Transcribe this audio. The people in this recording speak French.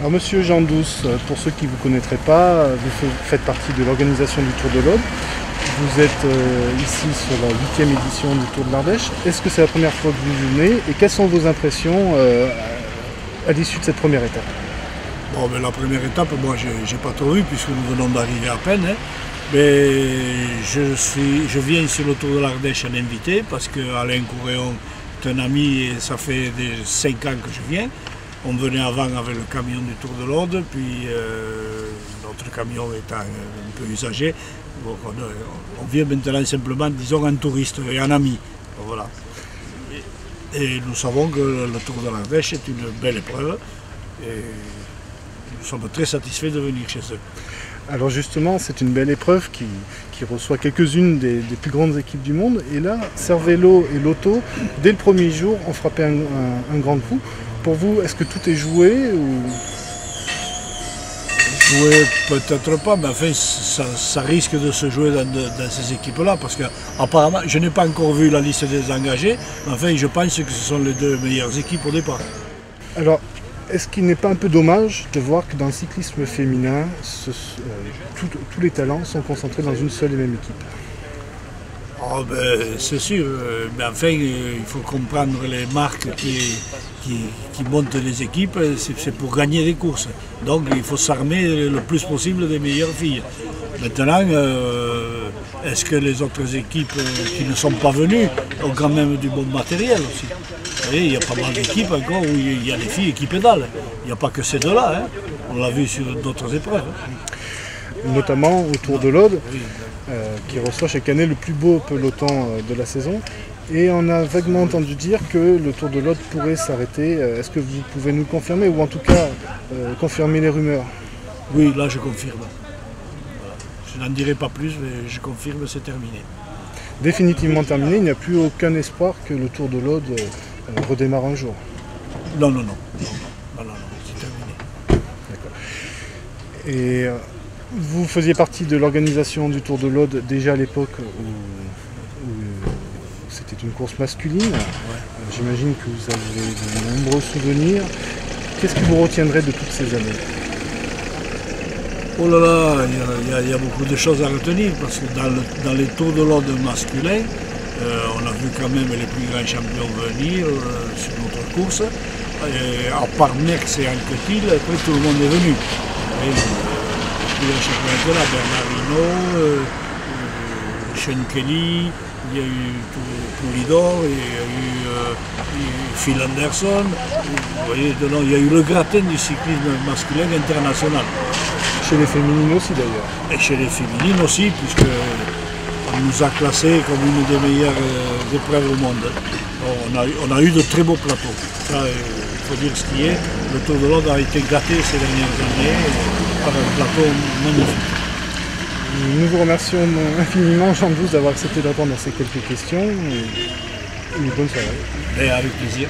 Alors Monsieur Jean Douce, pour ceux qui ne vous connaîtraient pas, vous faites partie de l'organisation du Tour de l'Aude. Vous êtes ici sur la 8e édition du Tour de l'Ardèche. Est-ce que c'est la première fois que vous venez et quelles sont vos impressions à l'issue de cette première étape? Bon, ben, la première étape, moi j'ai pas tout vu puisque nous venons d'arriver à peine. Hein. Mais je viens sur le Tour de l'Ardèche en invité parce que Alain Couréon est un ami et ça fait 5 ans que je viens. On venait avant avec le camion du Tour de l'Aude, puis notre camion étant un peu usagé, bon, on vient maintenant simplement, disons, en touriste et en ami. Voilà. Et nous savons que le Tour de l'Ardèche est une belle épreuve et nous sommes très satisfaits de venir chez eux. Alors justement, c'est une belle épreuve qui reçoit quelques-unes des plus grandes équipes du monde. Et là, Cervélo et Lotto, dès le premier jour, ont frappé un grand coup. Pour vous, est-ce que tout est joué ou... Jouer peut-être pas, mais enfin ça risque de se jouer dans ces équipes-là, parce qu'apparemment, je n'ai pas encore vu la liste des engagés, mais enfin je pense que ce sont les deux meilleures équipes au départ. Alors, est-ce qu'il n'est pas un peu dommage de voir que dans le cyclisme féminin, tous les talents sont concentrés dans une seule et même équipe? Oh ben, c'est sûr, mais enfin il faut comprendre les marques qui montent les équipes, c'est pour gagner des courses. Donc il faut s'armer le plus possible des meilleures filles. Maintenant, est-ce que les autres équipes qui ne sont pas venues ont quand même du bon matériel aussi? Vous voyez, il y a pas mal d'équipes encore où il y a des filles qui pédalent. Il n'y a pas que ces deux-là, hein. On l'a vu sur d'autres épreuves. Notamment au Tour de l'Aude, qui reçoit chaque année le plus beau peloton de la saison. Et on a vaguement entendu dire que le Tour de l'Aude pourrait s'arrêter. Est-ce que vous pouvez nous confirmer, ou en tout cas confirmer les rumeurs? Oui, là je confirme. Voilà. Je n'en dirai pas plus, mais je confirme, c'est terminé. Définitivement terminé, il n'y a plus aucun espoir que le Tour de l'Aude redémarre un jour? Non, non, non. Non, c'est terminé. D'accord. Et vous faisiez partie de l'organisation du Tour de l'Aude déjà à l'époque où c'était une course masculine. Ouais. J'imagine que vous avez de nombreux souvenirs. Qu'est-ce que vous retiendrez de toutes ces années? Oh là là, il y a beaucoup de choses à retenir parce que dans les Tours de l'Aude masculins, on a vu quand même les plus grands champions venir sur notre course. Et à part Merckx et Anquetil, après tout le monde est venu. Et, les plus grands champions étaient là, Bernardino, Sean Kelly, il y a eu Poulidor, il y a eu Phil Anderson. Vous voyez, il y a eu le gratin du cyclisme masculin international. Chez les féminines aussi d'ailleurs. Et chez les féminines aussi, puisque on nous a classés comme une des meilleures épreuves au monde. On a eu de très beaux plateaux. Ça, il faut dire ce qui est. Le Tour de l'Aude a été gâté ces dernières années par un plateau magnifique. Nous vous remercions infiniment, Jean Douce, d'avoir accepté de répondre à ces quelques questions. Et une bonne soirée. Et avec plaisir.